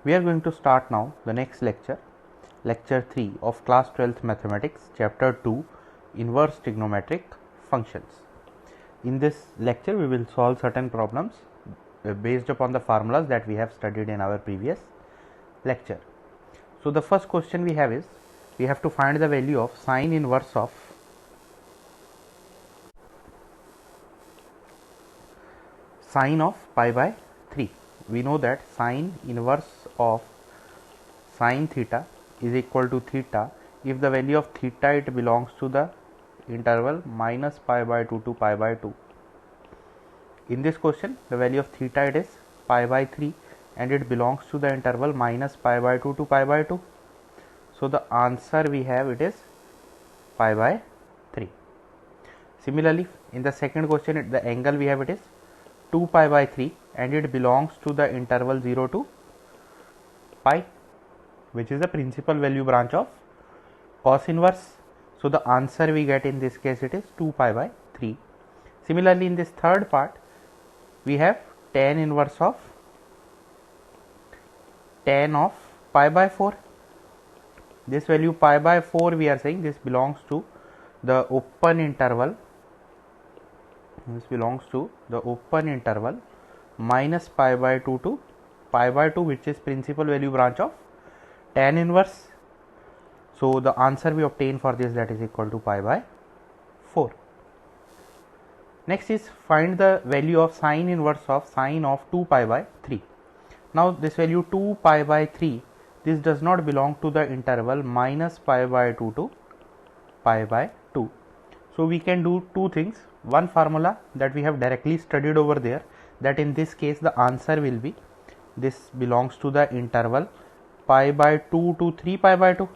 We are going to start now the next lecture, lecture 3 of class 12th mathematics, chapter 2, inverse trigonometric functions. In this lecture we will solve certain problems based upon the formulas that we have studied in our previous lecture. So the first question we have is, we have to find the value of sine inverse of sine of pi by 3. We know that sine inverse of sine theta is equal to theta if the value of theta it belongs to the interval minus pi by 2 to pi by 2. In this question the value of theta it is pi by 3 and it belongs to the interval minus pi by 2 to pi by 2. So the answer we have it is pi by 3. Similarly, in the second question the angle we have it is 2 pi by 3 and it belongs to the interval 0 to pi, which is the principal value branch of cos inverse. So the answer we get in this case it is 2 pi by 3. Similarly, in this third part we have tan inverse of tan of pi by 4. This value pi by 4 we are saying this belongs to the open interval. This belongs to the open interval minus pi by 2 to pi by 2, which is principal value branch of tan inverse. So the answer we obtain for this, that is equal to pi by 4. Next is find the value of sine inverse of sine of 2 pi by 3. Now this value 2 pi by 3, this does not belong to the interval minus pi by 2 to pi by 2. So we can do two things. One formula that we have directly studied over there, that in this case the answer will be, this belongs to the interval pi by 2 to 3 pi by 2.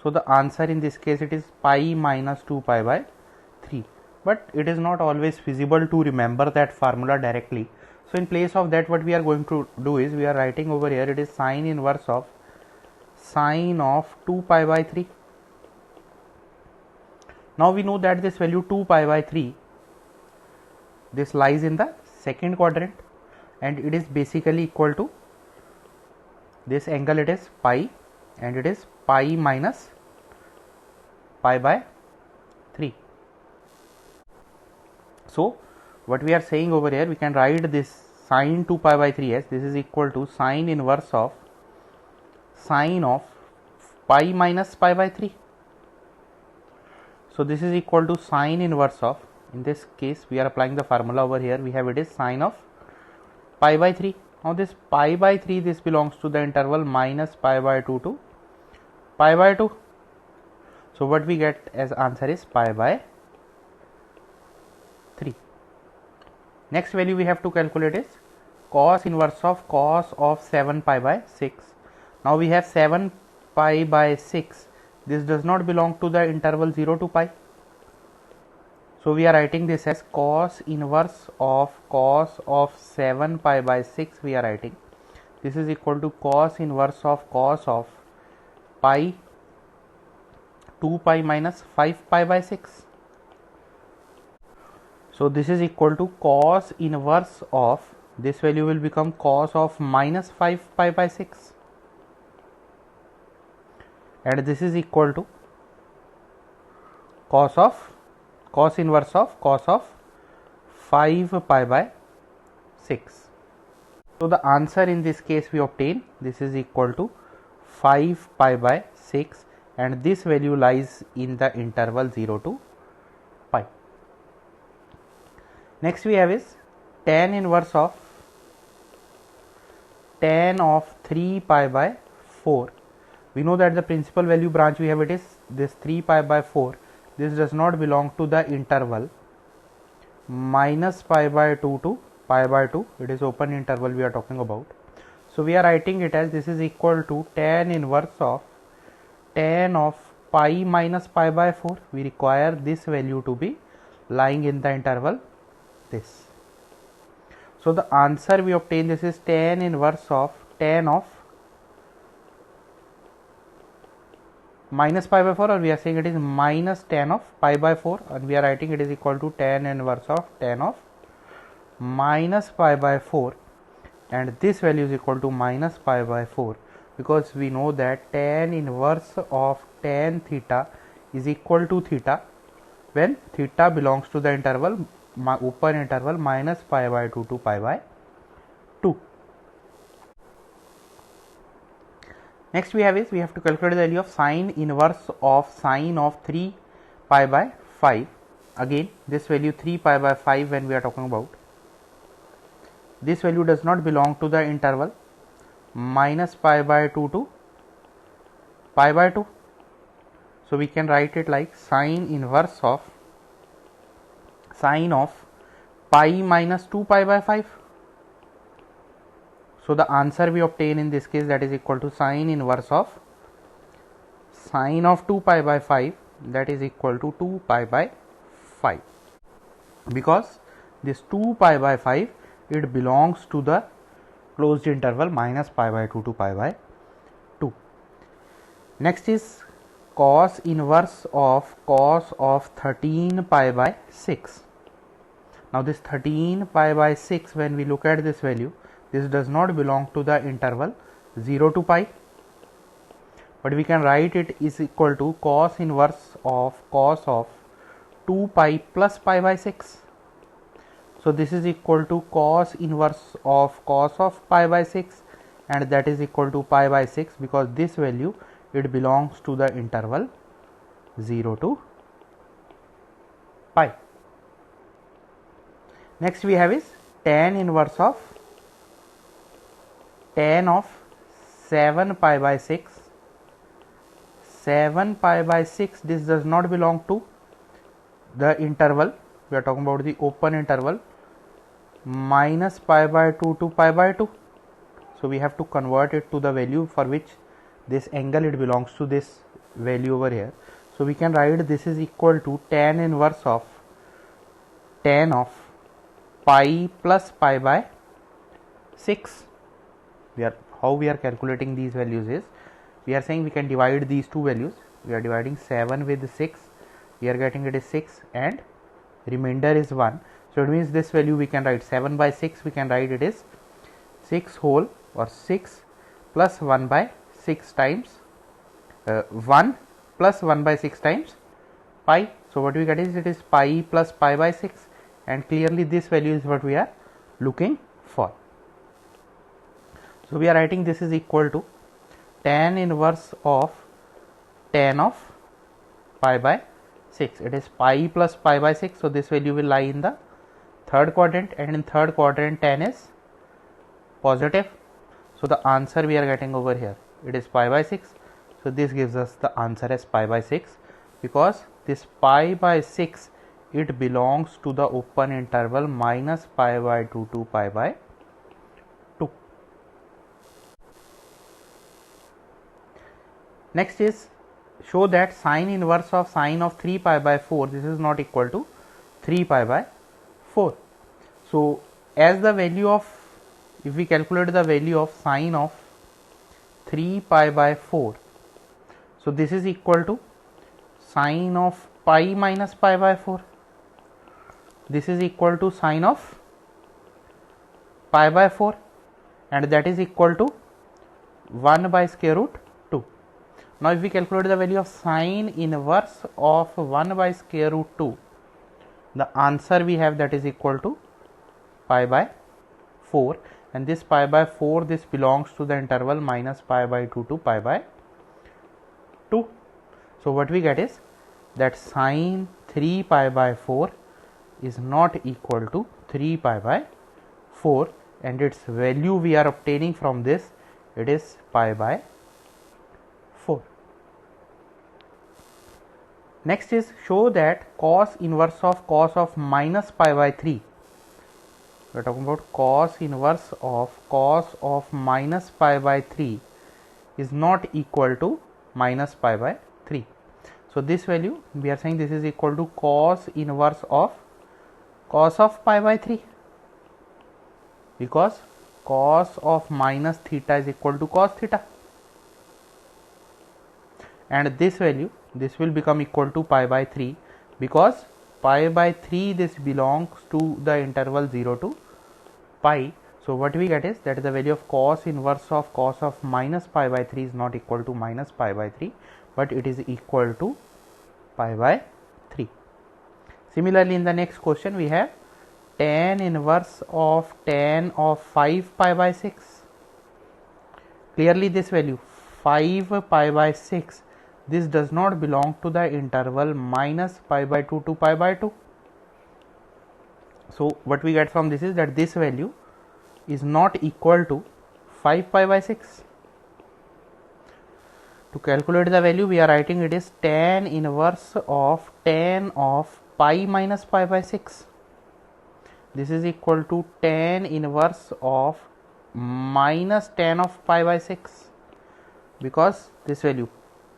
So the answer in this case it is pi minus 2 pi by 3. But it is not always feasible to remember that formula directly. So in place of that what we are going to do is, we are writing over here it is sine inverse of sine of 2 pi by 3. Now we know that this value 2 pi by 3, this lies in the second quadrant and it is basically equal to this angle, it is pi and it is pi minus pi by 3. So what we are saying over here, we can write this sine 2 pi by 3 as this is equal to sine inverse of sine of pi minus pi by 3. So this is equal to sine inverse of, in this case we are applying the formula over here, we have it is sine of pi by 3. Now this pi by 3, this belongs to the interval minus pi by 2 to pi by 2. So what we get as answer is pi by 3. Next value we have to calculate is cos inverse of cos of 7 pi by 6. Now we have 7 pi by 6. This does not belong to the interval 0 to pi. So we are writing this as cos inverse of cos of 7 pi by 6. We are writing this is equal to cos inverse of cos of pi 2 pi minus 5 pi by 6. So this is equal to cos inverse of, this value will become cos of minus 5 pi by 6. And this is equal to cos inverse of cos of 5 pi by 6. So the answer in this case we obtain, this is equal to 5 pi by 6 and this value lies in the interval 0 to pi. Next we have is tan inverse of tan of 3 pi by 4. We know that the principal value branch we have it is this 3 pi by 4. This does not belong to the interval minus pi by 2 to pi by 2. It is open interval we are talking about. So we are writing it as this is equal to tan inverse of tan of pi minus pi by 4. We require this value to be lying in the interval this. So the answer we obtain, this is tan inverse of tan of minus pi by 4, or we are saying it is minus tan of pi by 4, and we are writing it is equal to tan inverse of tan of minus pi by 4 and this value is equal to minus pi by 4, because we know that tan inverse of tan theta is equal to theta when theta belongs to the interval open interval minus pi by 2 to pi by 2. Next we have to calculate the value of sine inverse of sine of 3 pi by 5. Again this value 3 pi by 5, when we are talking about this value does not belong to the interval minus pi by 2 to pi by 2. So we can write it like sine inverse of sine of pi minus 2 pi by 5. So the answer we obtain in this case, that is equal to sine inverse of sine of 2 pi by 5, that is equal to 2 pi by 5, because this 2 pi by 5 it belongs to the closed interval minus pi by 2 to pi by 2. Next is cos inverse of cos of 13 pi by 6. Now this 13 pi by 6, when we look at this value, this does not belong to the interval 0 to pi, but we can write it is equal to cos inverse of cos of 2 pi plus pi by 6. So this is equal to cos inverse of cos of pi by 6, and that is equal to pi by 6, because this value it belongs to the interval 0 to pi. Next we have is tan inverse of tan of 7 pi by 6. 7 pi by 6, this does not belong to the interval, we are talking about the open interval minus pi by 2 to pi by 2. So we have to convert it to the value for which this angle it belongs to this value over here. So we can write this is equal to tan inverse of tan of pi plus pi by 6. How we are calculating these values is, we are saying we can divide these two values. We are dividing 7 with 6, we are getting it is 6, and remainder is 1. So it means this value we can write 7 by 6, we can write it is 6 whole or 6 plus 1 by 6 times 1 plus 1 by 6 times pi. So what we get is it is pi plus pi by 6, and clearly this value is what we are looking for. So we are writing this is equal to tan inverse of tan of pi by 6. It is pi plus pi by 6. So this value will lie in the third quadrant, and in third quadrant tan is positive. So the answer we are getting over here, it is pi by 6. So this gives us the answer as pi by 6, because this pi by 6 it belongs to the open interval minus pi by 2 to pi by 2. Next is show that sine inverse of sine of 3 pi by 4, this is not equal to 3 pi by 4. So as the value of, if we calculate the value of sine of 3 pi by 4, so this is equal to sine of pi minus pi by 4. This is equal to sine of pi by 4, and that is equal to 1 by square root 2. Now if we calculate the value of sine inverse of 1 by square root 2, the answer we have, that is equal to pi by 4, and this pi by 4, this belongs to the interval minus pi by 2 to pi by 2. So what we get is that sine 3 pi by 4 is not equal to 3 pi by 4, and its value we are obtaining from this, it is pi by 4. Next is show that cos inverse of cos of minus pi by 3. We are talking about cos inverse of cos of minus pi by 3 is not equal to minus pi by 3. So this value we are saying this is equal to cos inverse of cos of pi by 3, because cos of minus theta is equal to cos theta, and this value, this will become equal to pi by 3, because pi by 3 this belongs to the interval 0 to pi. So what we get is that the value of cos inverse of cos of minus pi by 3 is not equal to minus pi by 3, but it is equal to pi by 3. Similarly, in the next question we have tan inverse of tan of 5 pi by 6. Clearly this value 5 pi by 6, this does not belong to the interval minus pi by 2 to pi by 2. So what we get from this is that this value is not equal to 5 pi by 6. To calculate the value, we are writing it is tan inverse of tan of pi minus pi by 6. This is equal to tan inverse of minus tan of pi by 6, because this value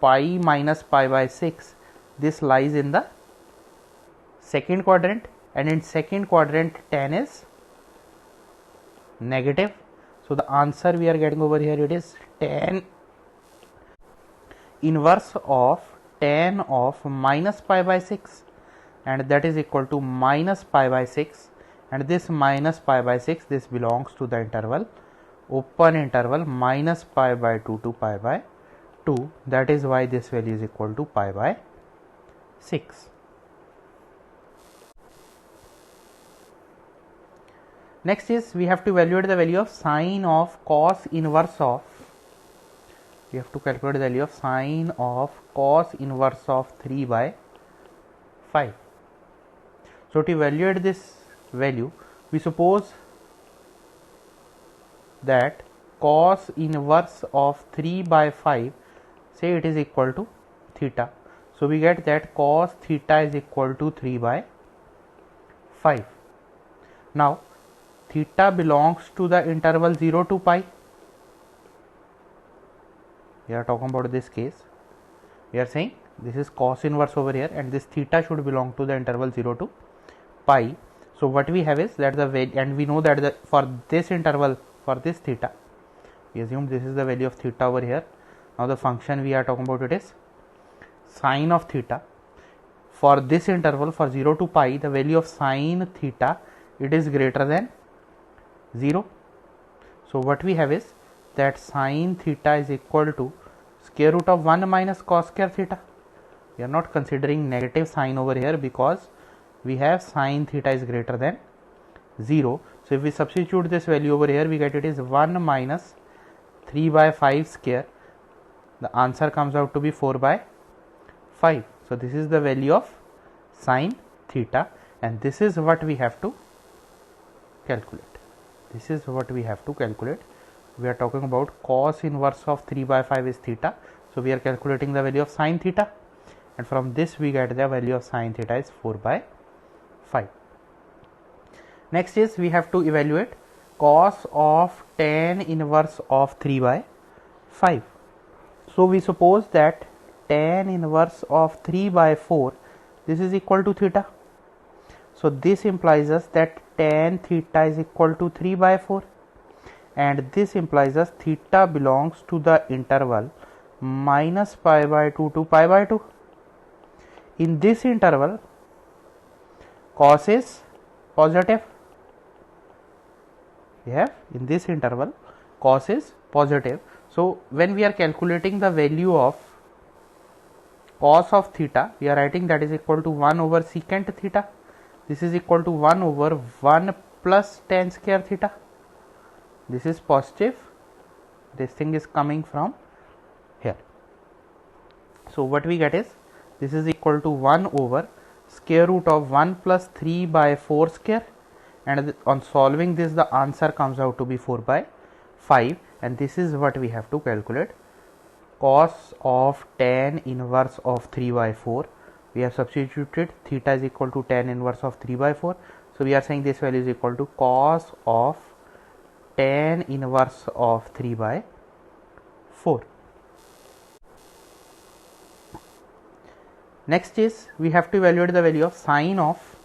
pi minus pi by 6, this lies in the second quadrant, and in second quadrant tan is negative. So the answer we are getting over here, it is tan inverse of tan of minus pi by 6, and that is equal to minus pi by 6, and this minus pi by 6, this belongs to the interval, open interval, minus pi by 2 to pi by 2. That is why this value is equal to pi by 6. Next is we have to evaluate the value of sine of cos inverse of, we have to calculate the value of sine of cos inverse of 3 by 5. So to evaluate this value, we suppose that cos inverse of 3 by 5, say it is equal to theta. So we get that cos theta is equal to 3 by 5. Now theta belongs to the interval 0 to pi. We are talking about this case. We are saying this is cos inverse over here, and this theta should belong to the interval 0 to pi. So what we have is that the value, and we know that for this interval, for this theta, we assume this is the value of theta over here. Now the function we are talking about, it is sine of theta. For this interval, for 0 to pi, the value of sine theta, it is greater than 0. So what we have is that sine theta is equal to square root of 1 minus cos square theta. We are not considering negative sign over here because we have sine theta is greater than 0. So if we substitute this value over here, we get it is 1 minus 3 by 5 square. The answer comes out to be 4 by 5. So this is the value of sine theta, and this is what we have to calculate. This is what we have to calculate. We are talking about cos inverse of 3 by 5 is theta. So we are calculating the value of sine theta, and from this we get the value of sine theta is 4 by 5. Next is we have to evaluate cos of tan inverse of 3 by 5. So we suppose that tan inverse of 3 by 4, this is equal to theta. So this implies us that tan theta is equal to 3 by 4, and this implies us theta belongs to the interval minus pi by 2 to pi by 2. In this interval, cos is positive. We have in this interval cos is positive. So when we are calculating the value of cos of theta, we are writing that is equal to 1 over secant theta. This is equal to 1 over 1 plus tan square theta. This is positive. This thing is coming from here. So what we get is this is equal to 1 over square root of 1 plus 3 by 4 square, and on solving this the answer comes out to be 4 by 5, and this is what we have to calculate. Cos of tan inverse of 3 by 4, we have substituted theta is equal to tan inverse of 3 by 4. So we are saying this value is equal to cos of tan inverse of 3 by 4. Next is we have to evaluate the value of sine of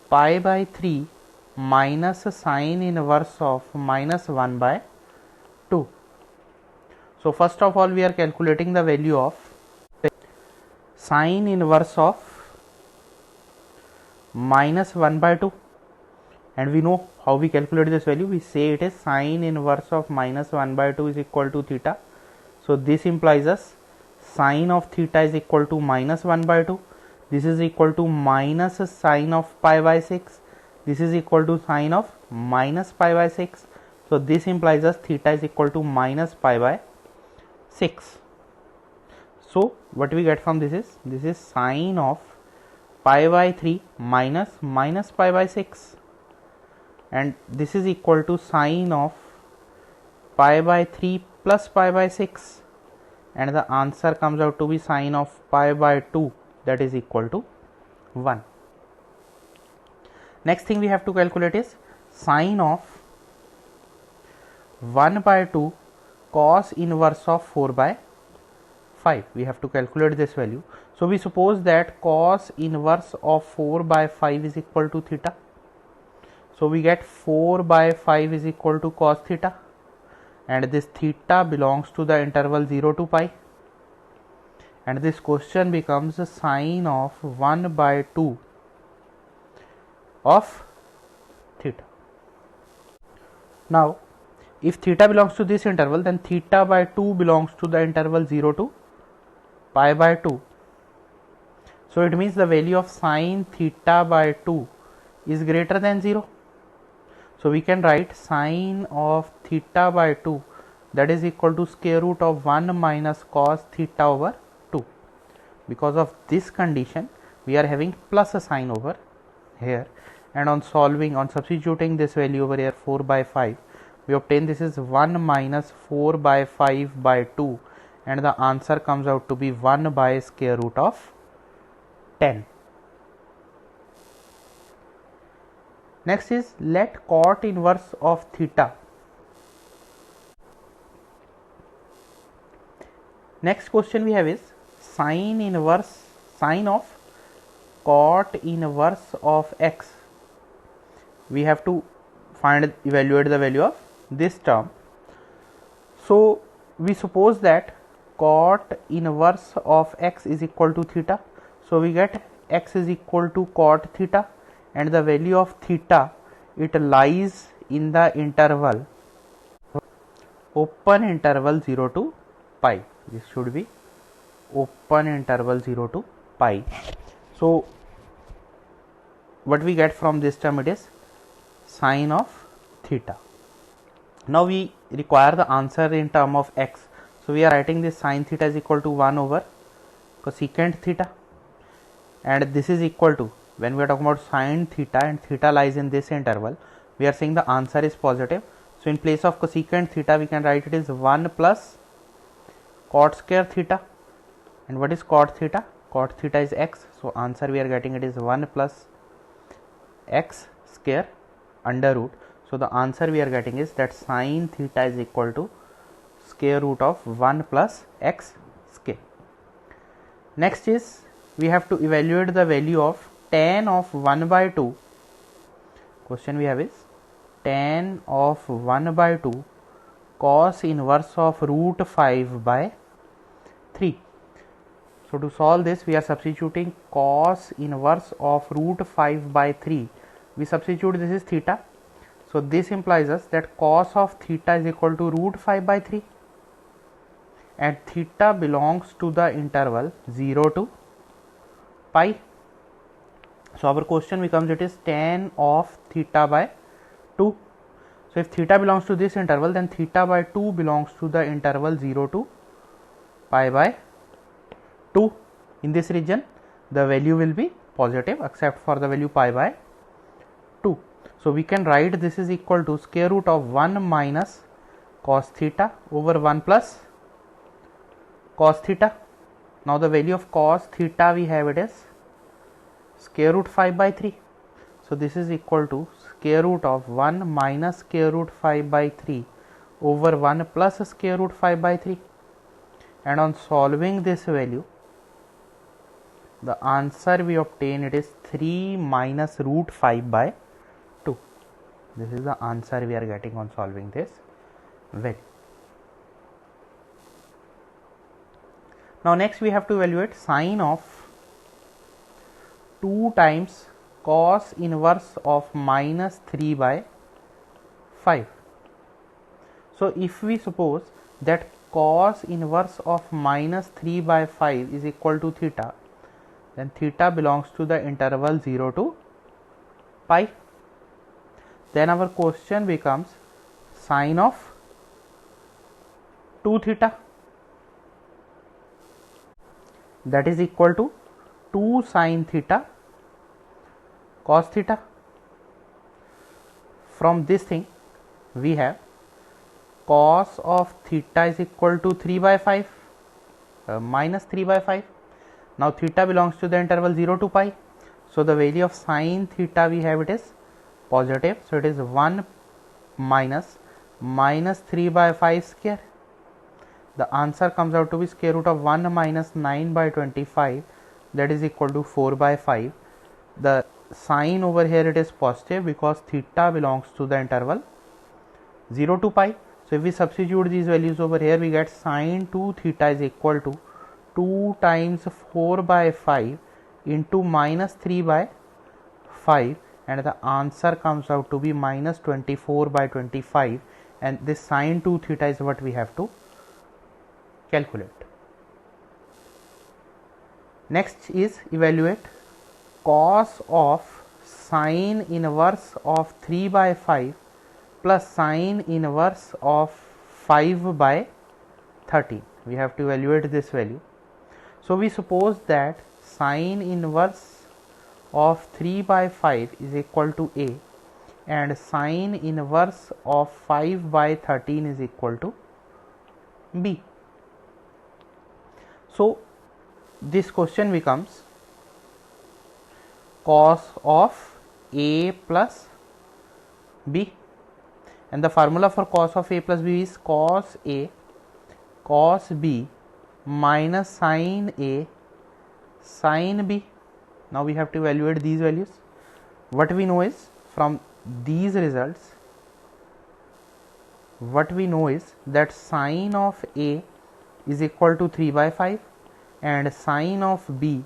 pi by 3 minus sine inverse of minus 1 by 2. So first of all we are calculating the value of sine inverse of minus 1 by 2, and we know how we calculate this value. We say it is sine inverse of minus 1 by 2 is equal to theta. So this implies us sine of theta is equal to minus 1 by 2. This is equal to minus sine of pi by 6. This is equal to sine of minus pi by 6. So this implies us theta is equal to minus pi by 6. So what we get from this is sine of pi by 3 minus pi by 6, and this is equal to sine of pi by 3 plus pi by 6, and the answer comes out to be sine of pi by 2, that is equal to 1. Next thing we have to calculate is sine of 1 by 2 cos inverse of 4 by 5. We have to calculate this value. So we suppose that cos inverse of 4 by 5 is equal to theta. So we get 4 by 5 is equal to cos theta, and this theta belongs to the interval 0 to pi, and this question becomes sine of 1 by 2 of theta. Now if theta belongs to this interval, then theta by 2 belongs to the interval 0 to pi by 2. So it means the value of sine theta by 2 is greater than 0. So we can write sine of theta by 2, that is equal to square root of 1 minus cos theta over 2. Because of this condition, we are having plus a sign over here, and on substituting this value over here 4 by 5, we obtain this is 1 minus 4 by 5 by 2, and the answer comes out to be 1 by square root of 10. Next is let cot inverse of theta. Next question we have is sine of cot inverse of x. We have to evaluate the value of this term. So we suppose that cot inverse of x is equal to theta. So we get x is equal to cot theta, and the value of theta, it lies in the interval open interval 0 to pi. This should be open interval 0 to pi. So what we get from this term, it is sine of theta. Now we require the answer in term of x. So we are writing this sine theta is equal to 1 over cosecant theta, and this is equal to, when we are talking about sine theta and theta lies in this interval, we are saying the answer is positive. So in place of cosecant theta, we can write it is 1 plus cot square theta. And what is cot theta? Cot theta is x. So answer we are getting it is 1 plus x square under root. So the answer we are getting is that sine theta is equal to square root of 1 plus x square. Next is we have to evaluate the value of tan of 1 by 2. Question we have is tan of 1 by 2 cos inverse of root 5 by 3. So to solve this, we are substituting cos inverse of root 5 by 3. We substitute this is theta. So this implies us that cos of theta is equal to root 5 by 3, and theta belongs to the interval 0 to pi. So our question becomes it is tan of theta by 2. So if theta belongs to this interval, then theta by 2 belongs to the interval 0 to pi by 2. In this region, the value will be positive except for the value pi by 2. So we can write this is equal to square root of 1 minus cos theta over 1 plus cos theta. Now the value of cos theta we have it is square root 5 by 3. So this is equal to square root of 1 minus square root 5 by 3 over 1 plus square root 5 by 3. And on solving this value, the answer we obtain it is 3 minus root 5 by 2. This is the answer we are getting on solving this value. Now next we have to evaluate sine of 2 times cos inverse of minus 3 by 5. So if we suppose that cos inverse of minus 3 by 5 is equal to theta, then theta belongs to the interval 0 to pi. Then our question becomes sine of 2 theta, that is equal to 2 sine theta cos theta. From this thing we have cos of theta is equal to 3 by 5 minus 3 by 5. Now theta belongs to the interval 0 to pi, so the value of sine theta we have, it is positive, so it is 1 minus 3 by 5 square. The answer comes out to be square root of 1 minus 9 by 25, that is equal to 4 by 5. The sign over here, it is positive because theta belongs to the interval 0 to pi. So if we substitute these values over here, we get sine 2 theta is equal to 2 times 4 by 5 into minus 3 by 5, and the answer comes out to be minus 24 by 25, and this sine 2 theta is what we have to calculate. Next is evaluate cos of sine inverse of 3 by 5 plus sine inverse of 5 by 13. We have to evaluate this value. So we suppose that sine inverse of 3 by 5 is equal to A and sine inverse of 5 by 13 is equal to B. So this question becomes cos of A plus B, and the formula for cos of A plus B is cos A cos B minus sine A sine B. Now we have to evaluate these values. What we know is from these results, what we know is that sine of A is equal to 3 by 5 and sine of B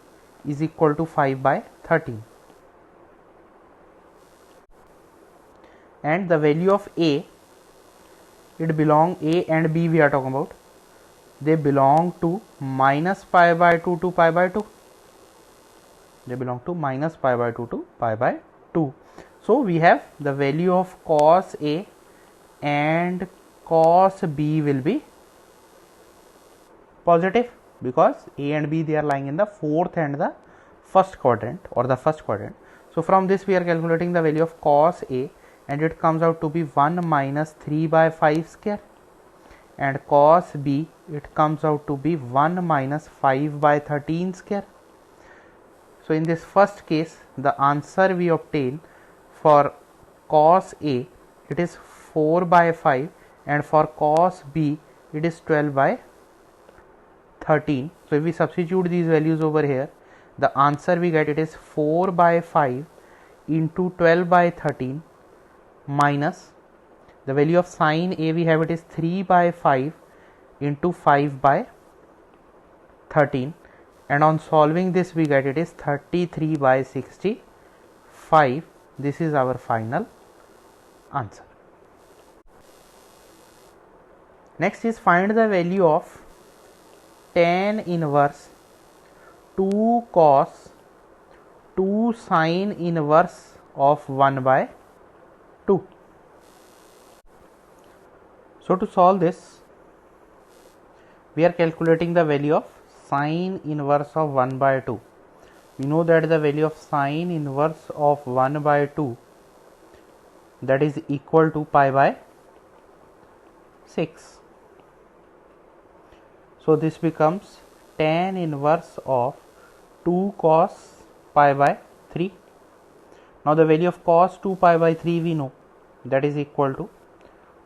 is equal to 5 by 13, and the value of A, it belong, A and B we are talking about, they belong to minus pi by 2 to pi by 2. They belong to minus pi by 2 to pi by 2. So we have the value of cos A and cos B will be positive because A and B, they are lying in the fourth and the first quadrant or the first quadrant. So from this we are calculating the value of cos A, and it comes out to be 1 minus 3 by 5 square, and cos B, it comes out to be 1 minus 5 by 13 square. So in this first case, the answer we obtain for cos A, it is 4 by 5, and for cos B, it is 12 by 13. So if we substitute these values over here, the answer we get, it is 4 by 5 into 12 by 13 minus the value of sine A we have, it is 3 by 5 into 5 by 13, and on solving this we get it is 33 by 65. This is our final answer. Next is find the value of tan inverse 2 cos 2 sine inverse of 1 by 2. So to solve this, we are calculating the value of sine inverse of 1 by 2. We know that the value of sine inverse of 1 by 2, that is equal to pi by 6. So this becomes tan inverse of 2 cos pi by 3. Now the value of cos 2 pi by 3 we know, that is equal to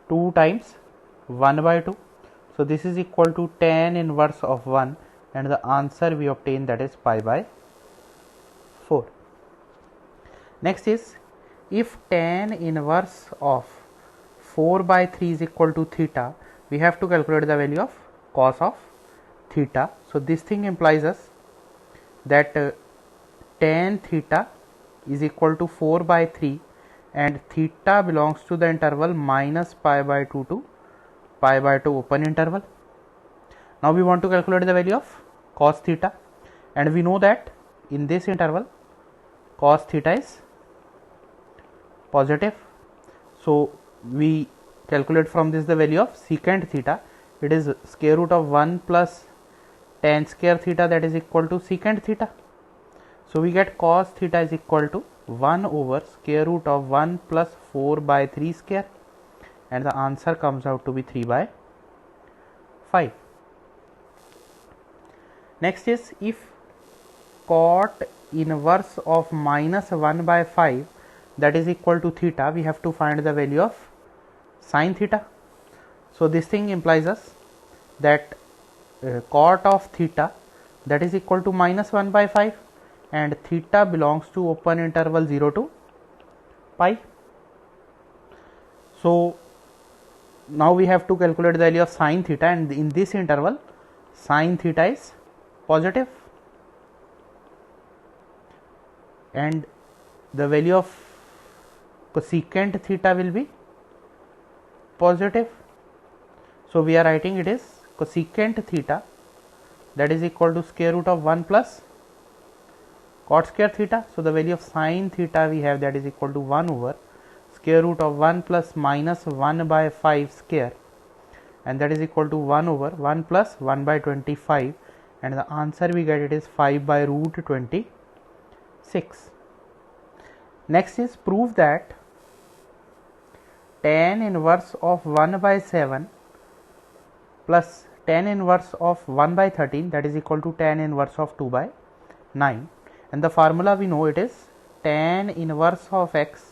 2 times 1 by 2. So this is equal to tan inverse of 1, and the answer we obtain, that is pi by 4. Next is, if tan inverse of 4 by 3 is equal to theta, we have to calculate the value of cos of theta. So this thing implies us that tan theta is equal to 4 by 3 and theta belongs to the interval minus pi by 2 to pi by 2 open interval. Now we want to calculate the value of cos theta, and we know that in this interval cos theta is positive. So we calculate from this the value of secant theta. It is square root of 1 plus tan square theta, that is equal to secant theta. So we get cos theta is equal to 1 over square root of 1 plus 4 by 3 square, and the answer comes out to be 3 by 5. Next is, if cot inverse of minus 1 by 5 that is equal to theta, we have to find the value of sin theta. So this thing implies us that cot of theta that is equal to minus 1 by 5 and theta belongs to open interval 0 to pi. So now we have to calculate the value of sin theta, and in this interval sin theta is positive and the value of cosecant theta will be positive. So we are writing it is cosecant theta that is equal to square root of 1 plus cot square theta. So the value of sin theta we have, that is equal to 1 over square root of 1 plus minus 1 by 5 square, and that is equal to 1 over 1 plus 1 by 25, and the answer we get it is 5 by root 26. Next is, prove that tan inverse of 1 by 7 plus tan inverse of 1 by 13 that is equal to tan inverse of 2 by 9, and the formula we know it is tan inverse of x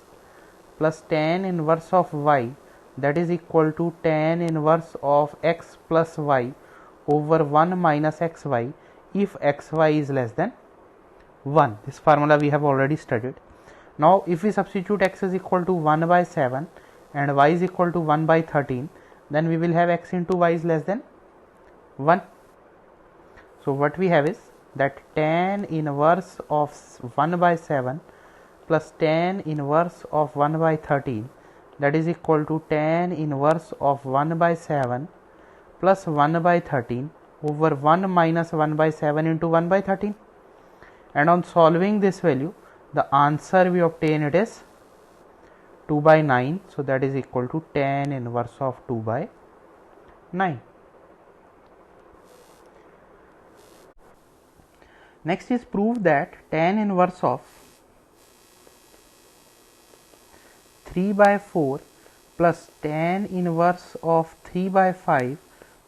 plus tan inverse of y that is equal to tan inverse of x plus y over 1 minus xy if xy is less than 1. This formula we have already studied. Now if we substitute x is equal to 1 by 7 and y is equal to 1 by 13, then we will have x into y is less than 1. So what we have is that tan inverse of 1 by 7 plus tan inverse of 1 by 13 that is equal to tan inverse of 1 by 7 plus 1 by 13 over 1 minus 1 by 7 into 1 by 13, and on solving this value the answer we obtain it is 2 by 9. So that is equal to tan inverse of 2 by 9. Next is, prove that tan inverse of 3 by 4 plus tan inverse of 3 by 5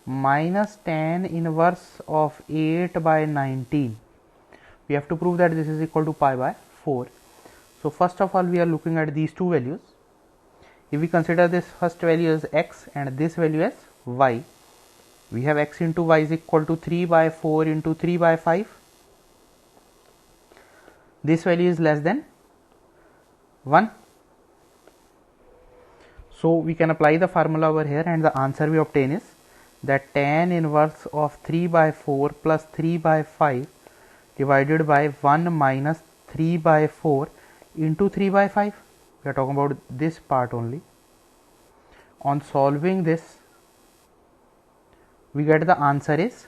minus tan inverse of 8 by 19. We have to prove that this is equal to pi by 4. So first of all we are looking at these two values. If we consider this first value as x and this value as y, we have x into y is equal to 3 by 4 into 3 by 5. This value is less than 1. So we can apply the formula over here, and the answer we obtain is that tan inverse of 3 by 4 plus 3 by 5 divided by 1 minus 3 by 4 into 3 by 5. We are talking about this part only. On solving this, we get the answer is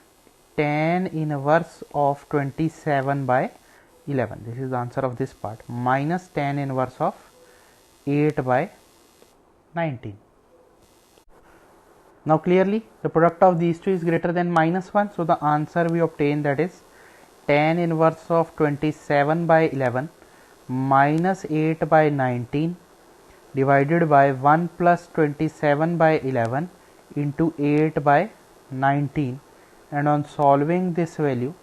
tan inverse of 27 by 11. This is the answer of this part, minus tan inverse of 8 by 19. Now clearly the product of these two is greater than minus 1. So the answer we obtain, that is tan inverse of 27 by 11 minus 8 by 19 divided by 1 plus 27 by 11 into 8 by 19, and on solving this value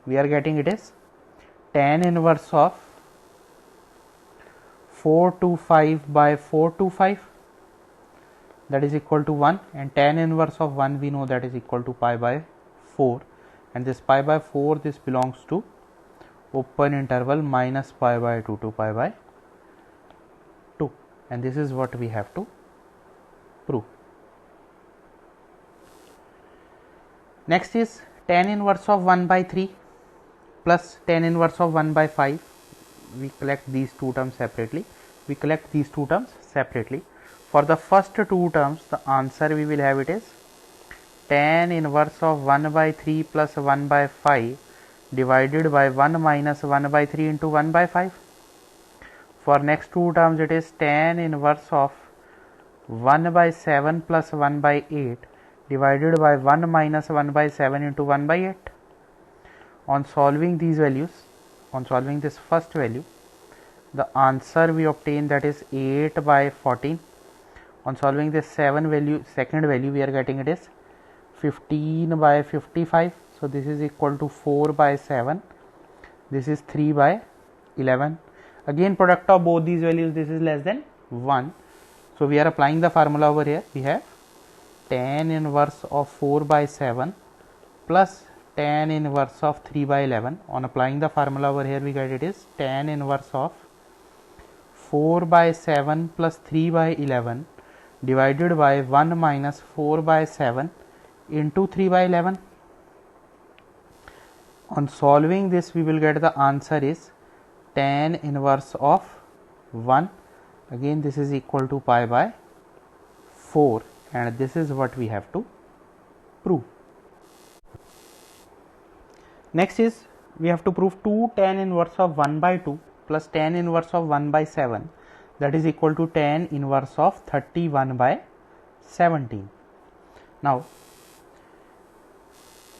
we are getting it is tan inverse of 425 by 425 that is equal to 1, and tan inverse of 1 we know that is equal to pi by 4, and this pi by 4 this belongs to open interval minus pi by 2 to pi by 2, and this is what we have to prove. Next is tan inverse of 1 by 3. plus tan inverse of 1 by 5. We collect these two terms separately. For the first two terms, the answer we will have it is tan inverse of 1 by 3 plus 1 by 5 divided by 1 minus 1 by 3 into 1 by 5. For next two terms, it is tan inverse of 1 by 7 plus 1 by 8 divided by 1 minus 1 by 7 into 1 by 8. On solving these values, on solving this first value, the answer we obtain, that is 8 by 14. On solving this second value, we are getting it is 15 by 55. So this is equal to 4 by 7. This is 3 by 11. Again, product of both these values, this is less than 1. So we are applying the formula over here. We have tan inverse of 4 by 7 plus tan inverse of 3 by 11. On applying the formula over here, we get it is tan inverse of 4 by 7 plus 3 by 11 divided by 1 minus 4 by 7 into 3 by 11. On solving this, we will get the answer is tan inverse of 1. Again, this is equal to pi by 4, and this is what we have to prove. Next is, we have to prove 2 tan inverse of 1 by 2 plus tan inverse of 1 by 7, that is equal to tan inverse of 31 by 17. Now,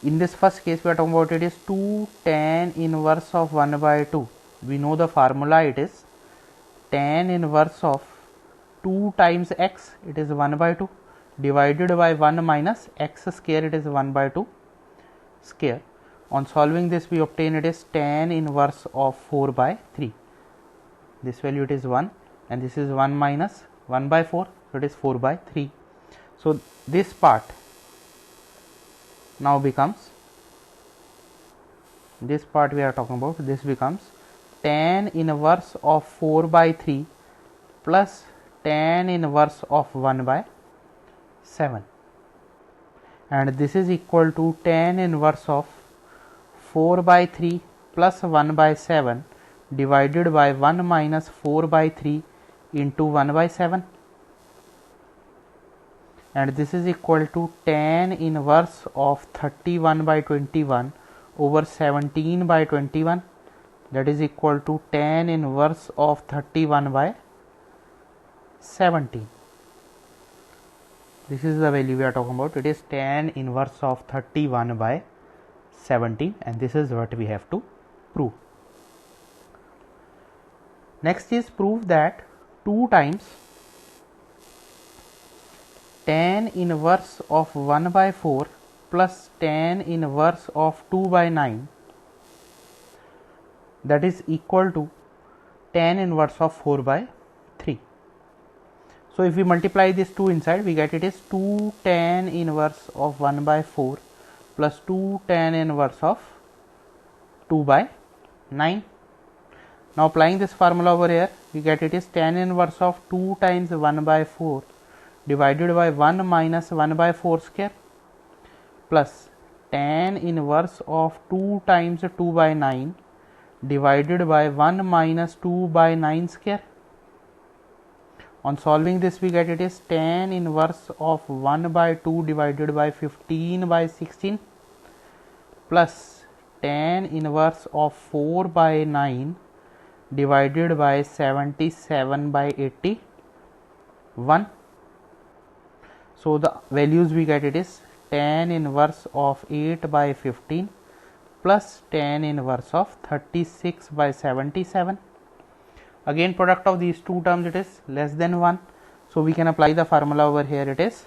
in this first case, we are talking about it is 2 tan inverse of 1 by 2. We know the formula, it is tan inverse of 2 times x, it is 1 by 2, divided by 1 minus x square, it is 1 by 2 square. On solving this, we obtain it is tan inverse of 4 by 3. This value it is 1, and this is 1 minus 1 by 4, so it is 4 by 3. So this part now becomes, this part we are talking about, this becomes tan inverse of 4 by 3 plus tan inverse of 1 by 7, and this is equal to tan inverse of 4 by 3 plus 1 by 7 divided by 1 minus 4 by 3 into 1 by 7, and this is equal to tan inverse of 31 by 21 over 17 by 21, that is equal to tan inverse of 31 by 17. This is the value we are talking about. It is tan inverse of 31 by 17, and this is what we have to prove. Next is prove that 2 times tan inverse of 1 by 4 plus tan inverse of 2 by 9, that is equal to tan inverse of 4 by 3. So if we multiply this 2 inside, we get it is 2 tan inverse of 1 by 4 plus 2 tan inverse of 2 by 9. Now applying this formula over here, we get it is tan inverse of 2 times 1 by 4 divided by 1 minus 1 by 4 square plus tan inverse of 2 times 2 by 9 divided by 1 minus 2 by 9 square. On solving this, we get it is tan inverse of 1 by 2 divided by 15 by 16 plus tan inverse of 4 by 9 divided by 77 by 81. So the values we get it is tan inverse of 8 by 15 plus tan inverse of 36 by 77. Again, product of these two terms, it is less than 1. So we can apply the formula over here. It is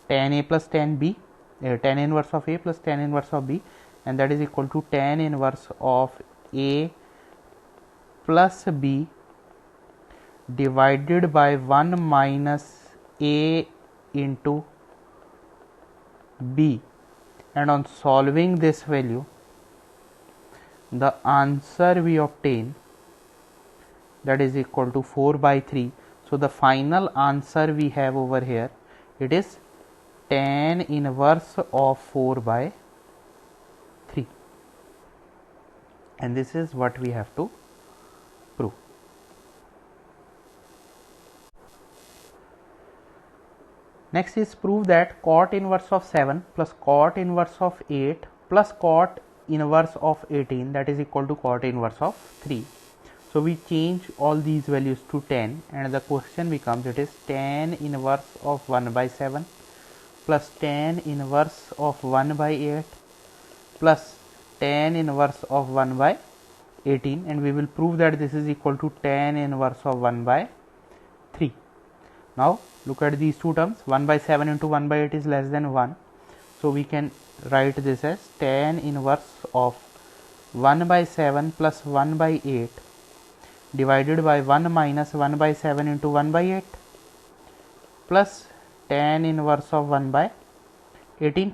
tan A plus tan B, tan inverse of A plus tan inverse of B, and that is equal to tan inverse of A plus B divided by 1 minus A into B. And on solving this value, the answer we obtain, that is equal to 4 by 3. So the final answer we have over here, it is tan inverse of 4 by 3. and this is what we have to prove. Next is prove that cot inverse of 7 plus cot inverse of 8 plus cot inverse of 18, that is equal to cot inverse of 3. So we change all these values to 10, and the question becomes, it is tan inverse of 1 by 7 plus tan inverse of 1 by 8 plus tan inverse of 1 by 18, and we will prove that this is equal to tan inverse of 1 by 3. Now look at these two terms, 1 by 7 into 1 by 8 is less than 1. So we can write this as tan inverse of 1 by 7 plus 1 by 8 divided by 1 minus 1 by 7 into 1 by 8 plus tan inverse of 1 by 18.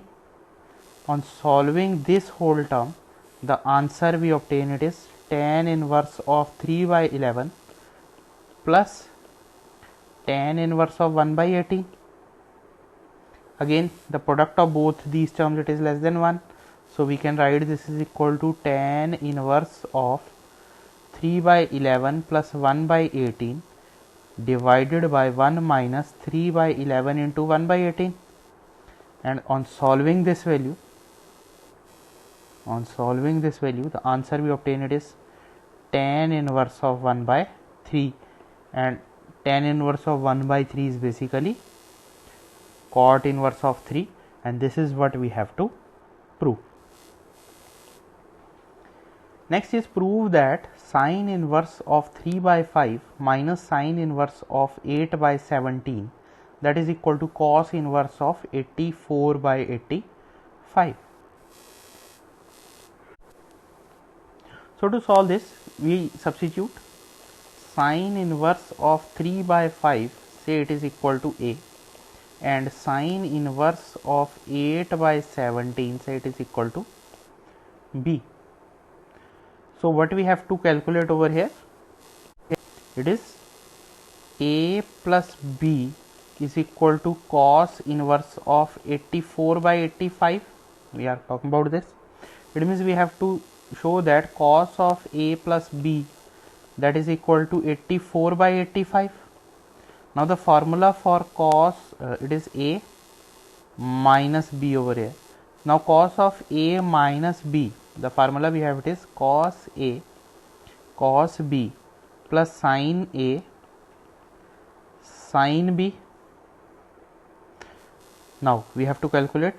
On solving this whole term, the answer we obtain, it is tan inverse of 3 by 11 plus tan inverse of 1 by 18. Again, the product of both these terms, it is less than 1. So we can write this is equal to tan inverse of 3 by 11 plus 1 by 18 divided by 1 minus 3 by 11 into 1 by 18. And on solving this value, the answer we obtain, it is tan inverse of 1 by 3, and tan inverse of 1 by 3 is basically cot inverse of 3, and this is what we have to prove. Next is prove that sine inverse of 3 by 5 minus sine inverse of 8 by 17, that is equal to cos inverse of 84 by 85. So to solve this, we substitute sine inverse of 3 by 5, say it is equal to A, and sine inverse of 8 by 17, say it is equal to B. So what we have to calculate over here, it is A plus B is equal to cos inverse of 84 by 85. We are talking about this. It means we have to show that cos of A plus B, that is equal to 84 by 85. Now the formula for cos, it is A minus B over here. Now cos of A minus B, the formula we have, it is cos A cos B plus sin A sin B. Now we have to calculate,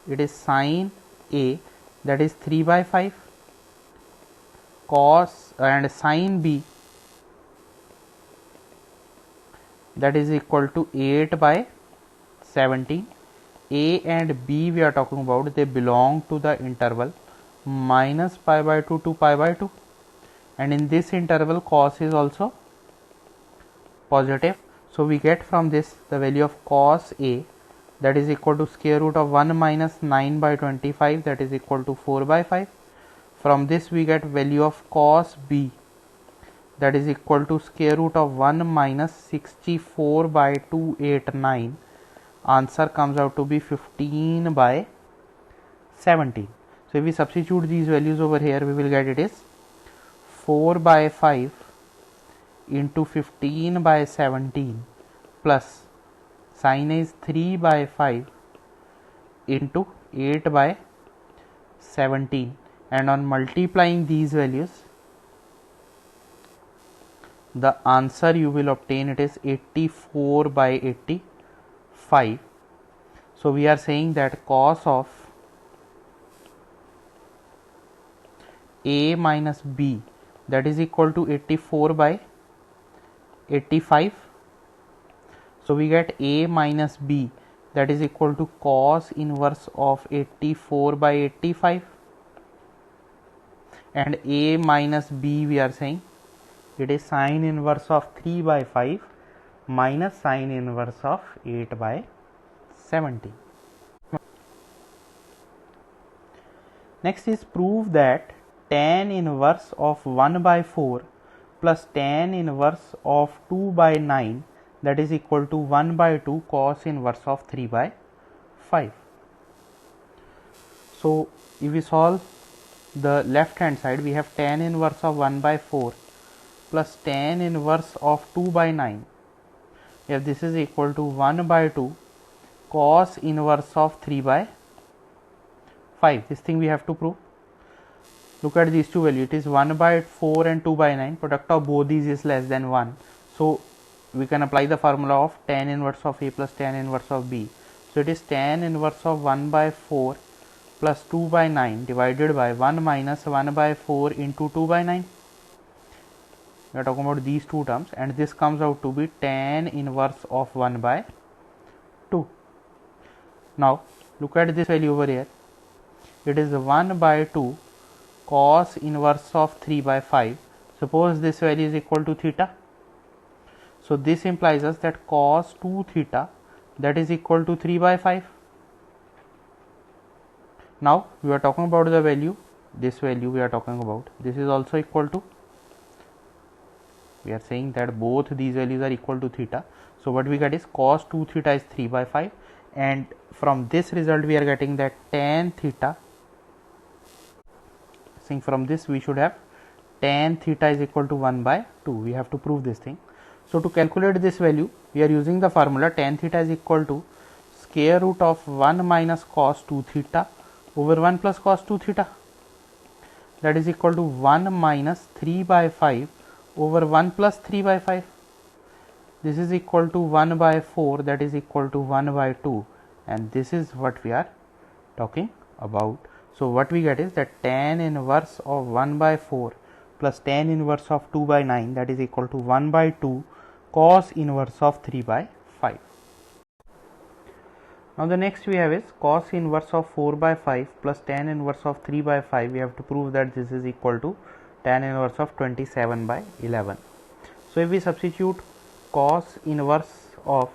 it is sin A, that is 3 by 5, cos and sin B, that is equal to 8 by 17. A and B we are talking about, they belong to the interval minus pi by 2 to pi by 2, and in this interval cos is also positive. So we get from this the value of cos A, that is equal to square root of 1 minus 9 by 25, that is equal to 4 by 5. From this we get value of cos B, that is equal to square root of 1 minus 64 by 289. Answer comes out to be 15 by 17. So if we substitute these values over here, we will get it is 4 by 5 into 15 by 17 plus sin is 3 by 5 into 8 by 17, and on multiplying these values, the answer you will obtain, it is 84 by 85. So we are saying that cos of A minus B, that is equal to 84 by 85. So we get A minus B, that is equal to cos inverse of 84 by 85, and A minus B we are saying it is sine inverse of 3 by 5 minus sine inverse of 8 by 17. Next is prove that tan inverse of 1 by 4 plus tan inverse of 2 by 9, that is equal to 1 by 2 cos inverse of 3 by 5. So if we solve the left hand side, we have tan inverse of 1 by 4 plus tan inverse of 2 by 9. If this is equal to 1 by 2 cos inverse of 3 by 5. This thing we have to prove. Look at these two values. It is 1 by 4 and 2 by 9. Product of both these is less than 1. So we can apply the formula of tan inverse of A plus tan inverse of B. So it is tan inverse of 1 by 4 plus 2 by 9 divided by 1 minus 1 by 4 into 2 by 9. We are talking about these two terms, and this comes out to be tan inverse of 1 by 2. Now look at this value over here. It is 1 by 2 cos inverse of 3 by 5. Suppose this value is equal to theta. So this implies us that cos 2 theta, that is equal to 3 by 5. Now we are talking about the value, this value we are talking about, this is also equal to, we are saying that both these values are equal to theta. So what we get is cos 2 theta is 3 by 5, and from this result we are getting that tan theta, saying from this we should have tan theta is equal to 1 by 2. We have to prove this thing. So to calculate this value, we are using the formula tan theta is equal to square root of 1 minus cos 2 theta over 1 plus cos 2 theta, that is equal to 1 minus 3 by 5 over 1 plus 3 by 5. This is equal to 1 by 4, that is equal to 1 by 2, and this is what we are talking about. So what we get is that tan inverse of 1 by 4 plus tan inverse of 2 by 9, that is equal to 1 by 2 cos inverse of 3 by 5. Now the next we have is cos inverse of 4 by 5 plus tan inverse of 3 by 5. We have to prove that this is equal to tan inverse of 27 by 11. So if we substitute cos inverse of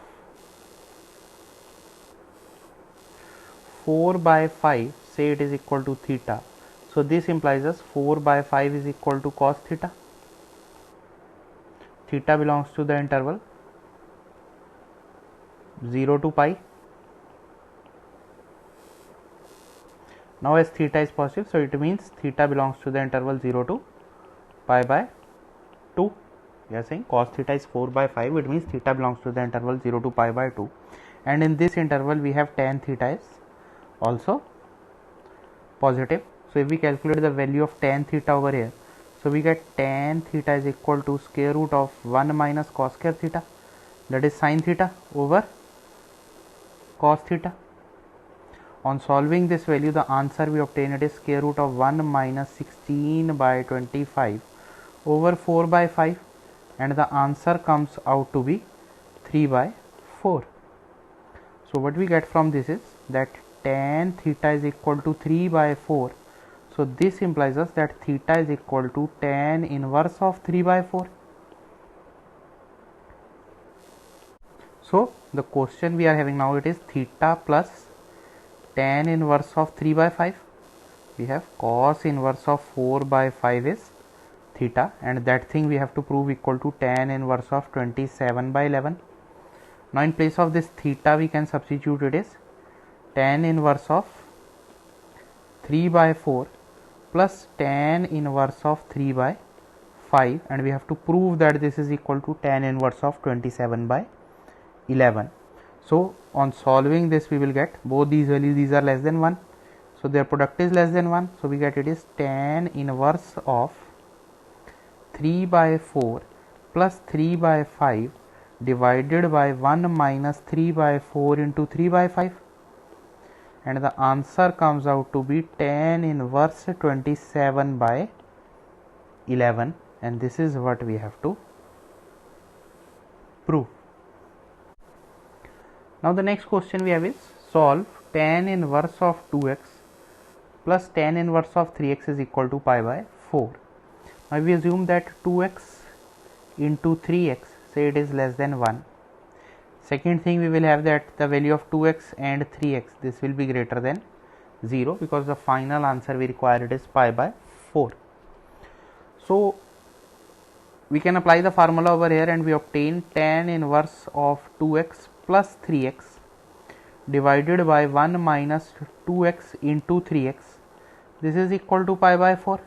4 by 5, say it is equal to theta. So this implies us 4 by 5 is equal to cos theta. Theta belongs to the interval 0 to pi. Now as theta is positive, so it means theta belongs to the interval 0 to pi by 2. We are saying cos theta is 4 by 5, it means theta belongs to the interval 0 to pi by 2, and in this interval we have tan theta is also positive. So if we calculate the value of tan theta over here, so we get tan theta is equal to square root of 1 minus cos square theta, that is sin theta over cos theta. On solving this value, the answer we obtain it is square root of 1 minus 16 by 25 over 4 by 5, and the answer comes out to be 3 by 4. So what we get from this is that tan theta is equal to 3 by 4. So this implies us that theta is equal to tan inverse of 3 by 4. So the question we are having now, it is theta plus tan inverse of 3 by 5. We have cos inverse of 4 by 5 is theta, and that thing we have to prove equal to tan inverse of 27 by 11. Now in place of this theta we can substitute it is tan inverse of 3 by 4 plus tan inverse of 3 by 5, and we have to prove that this is equal to tan inverse of 27 by 11. So on solving this we will get both these values, these are less than 1, so their product is less than 1. So we get it is tan inverse of 3 by 4 plus 3 by 5 divided by 1 minus 3 by 4 into 3 by 5, and the answer comes out to be tan inverse 27 by 11, and this is what we have to prove. Now the next question we have is solve tan inverse of 2x plus tan inverse of 3x is equal to pi by 4. Now we assume that 2x into 3x, say it is less than 1. Second thing, we will have that the value of 2x and 3x, this will be greater than 0, because the final answer we require it is pi by 4. So we can apply the formula over here and we obtain tan inverse of 2x plus 3x divided by 1 minus 2x into 3x, this is equal to pi by 4.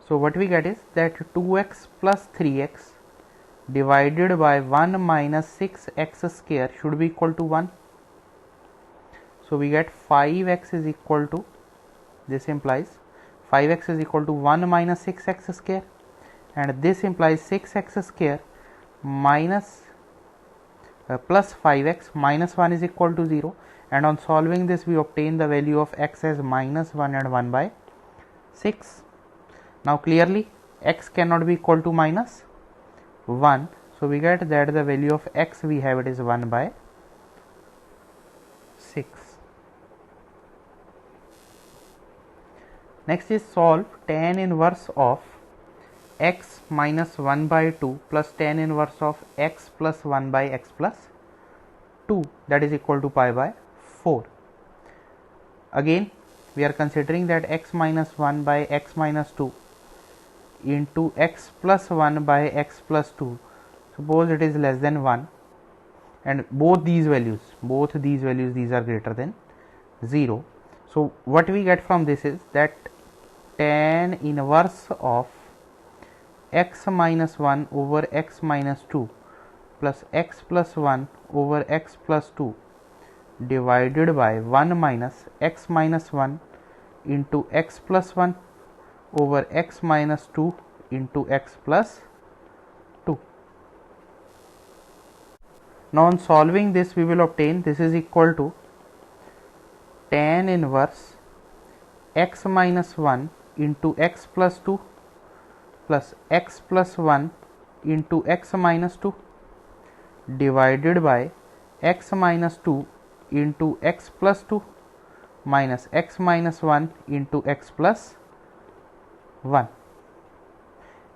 So what we get is that 2x plus 3x divided by 1 minus 6x square should be equal to 1. So we get 5x is equal to, this implies 5x is equal to 1 minus 6x square, and this implies 6x square minus plus 5x minus 1 is equal to 0, and on solving this we obtain the value of x as minus 1 and 1 by 6. Now clearly x cannot be equal to minus 1, so we get that the value of x we have it is 1 by 6. Next is solve tan inverse of x minus 1 by 2 plus tan inverse of x plus 1 by x plus 2, that is equal to pi by 4. Again we are considering that x minus 1 by x minus 2 into x plus 1 by x plus 2, suppose it is less than 1, and both these values these are greater than 0. So what we get from this is that tan inverse of x minus 1 over x minus 2 plus x plus 1 over x plus 2 divided by 1 minus x minus 1 into x plus 1 over x minus 2 into x plus 2. Now on solving this we will obtain this is equal to tan inverse x minus 1 into x plus 2 plus x plus 1 into x minus 2 divided by x minus 2 into x plus 2 minus x minus 1 into x plus 1,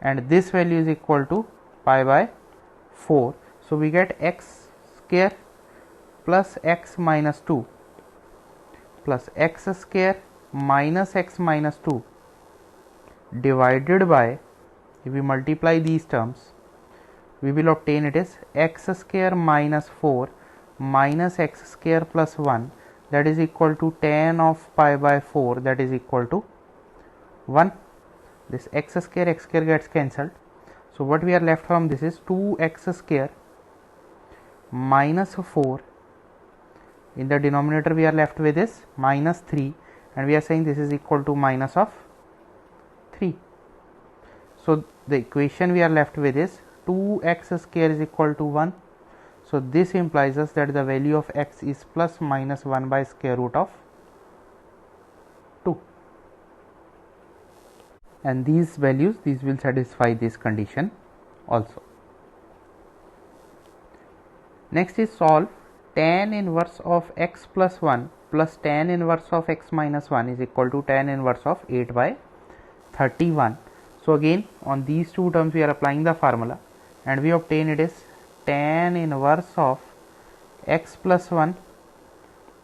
and this value is equal to pi by 4. So we get x square plus x minus 2 plus x square minus x minus 2 divided by, if we multiply these terms we will obtain it is x square minus 4 minus x square plus 1, that is equal to tan of pi by 4, that is equal to 1. This x square gets cancelled, so what we are left from this is 2x square minus 4, in the denominator we are left with is minus 3, and we are saying this is equal to minus of 3. So the equation we are left with is 2x square is equal to 1. So this implies us that the value of x is plus minus 1 by square root of 2, and these values will satisfy this condition also. Next is solve tan inverse of x plus 1 plus tan inverse of x minus 1 is equal to tan inverse of 8 by 31. So again on these two terms we are applying the formula, and we obtain it is tan inverse of x plus 1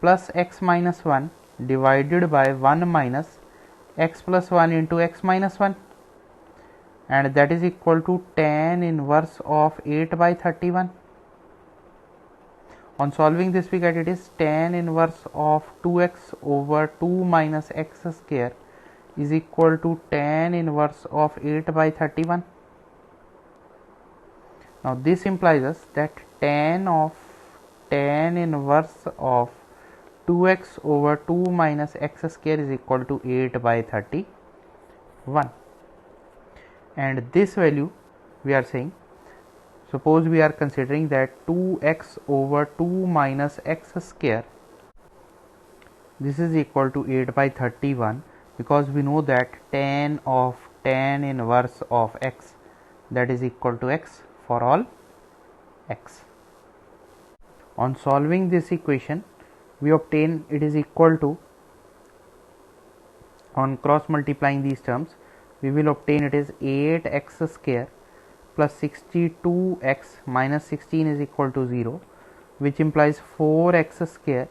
plus x minus 1 divided by 1 minus x plus 1 into x minus 1, and that is equal to tan inverse of 8 by 31. On solving this we get it is tan inverse of 2x over 2 minus x square is equal to tan inverse of 8 by 31. Now this implies us that tan inverse of 2x over 2 minus x square is equal to 8 by 31, and this value we are saying, suppose we are considering that 2x over 2 minus x square, this is equal to 8 by 31, because we know that tan inverse of x, that is equal to x for all x. On solving this equation we obtain it is equal to, on cross multiplying these terms we will obtain it is 8x square plus 62x minus 16 is equal to 0, which implies 4x square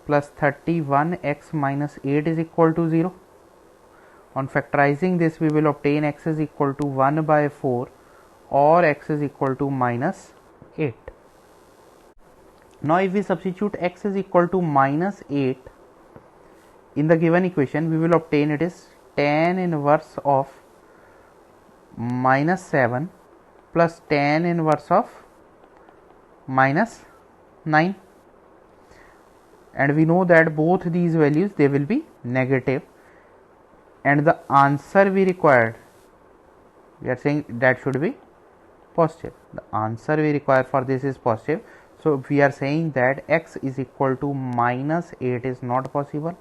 plus 31x minus 8 is equal to 0. On factorizing this we will obtain x is equal to 1 by 4 or x is equal to minus 8. Now if we substitute x is equal to minus 8 in the given equation we will obtain it is tan inverse of minus 7 plus tan inverse of minus 9, and we know that both these values they will be negative, and the answer we required, we are saying that should be positive. The answer we require for this is positive. So we are saying that x is equal to minus 8 is not possible.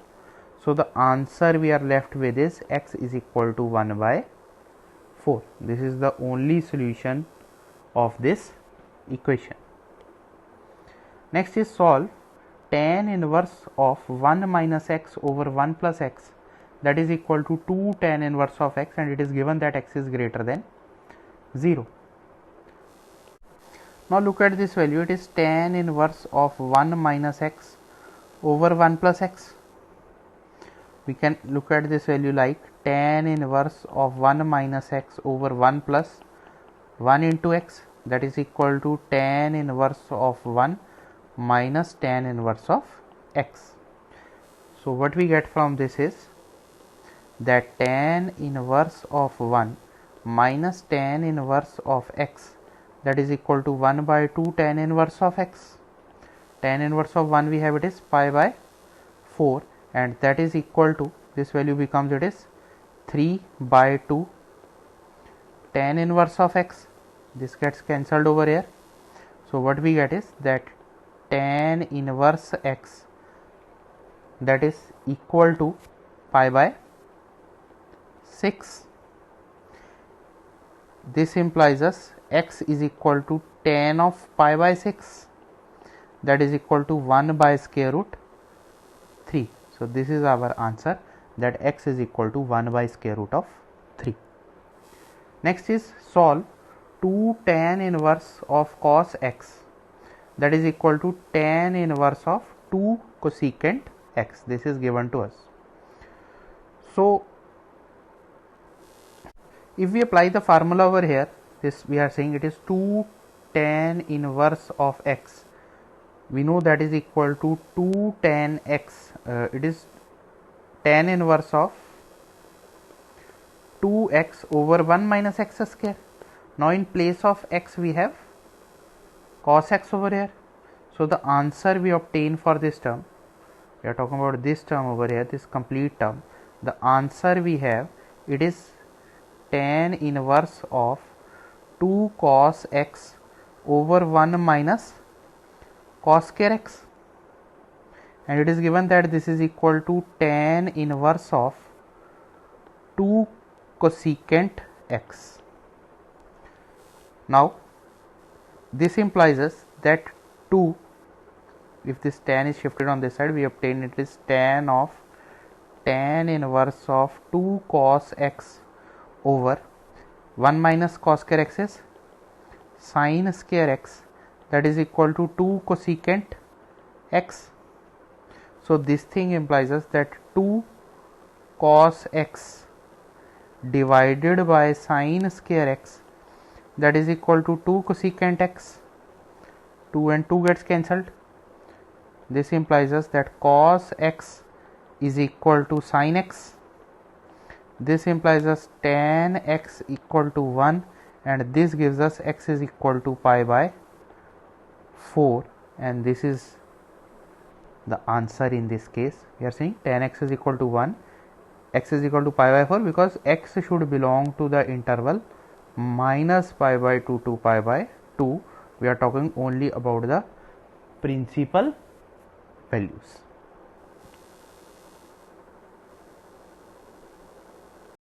So the answer we are left with is x is equal to 1 by 4. This is the only solution of this equation. Next is solve tan inverse of 1 minus x over 1 plus x, that is equal to 2 tan inverse of x, and it is given that x is greater than 0. Now look at this value, it is tan inverse of 1 minus x over 1 plus x. We can look at this value like tan inverse of 1 minus x over 1 plus 1 into x, that is equal to tan inverse of 1 minus tan inverse of x. So what we get from this is that tan inverse of 1 minus tan inverse of x, that is equal to 1 by 2 tan inverse of x. Tan inverse of 1 we have it is pi by 4, and that is equal to, this value becomes it is 3 by 2 tan inverse of x. This gets cancelled over here. So what we get is that tan inverse x, that is equal to pi by 6. This implies us x is equal to tan of pi by 6, that is equal to 1 by square root 3. So this is our answer, that x is equal to 1 by square root of 3. Next is solve 2 tan inverse of cos x, that is equal to tan inverse of 2 cosecant x. This is given to us. So if we apply the formula over here, this we are saying it is 2 tan inverse of x. We know that is equal to 2 tan x. It is tan inverse of 2x over 1 minus x square. Now in place of x we have cos x over here. So the answer we obtain for this term, we are talking about this term over here, this complete term, the answer we have, it is tan inverse of 2 cos x over 1 minus cos square x, and it is given that this is equal to tan inverse of 2 cosecant x. Now this implies us that 2, if this tan is shifted on this side, we obtain it is tan of tan inverse of 2 cos x over 1 minus cos square x is sin square x, that is equal to 2 cosecant x. So this thing implies us that 2 cos x divided by sin square x, that is equal to 2 cosecant x. 2 and 2 gets cancelled. This implies us that cos x is equal to sin x. This implies us tan x equal to 1, and this gives us x is equal to pi by 4, and this is the answer in this case. We are saying tan x is equal to 1, x is equal to pi by 4, because x should belong to the interval minus pi by 2 to pi by 2. We are talking only about the principal values.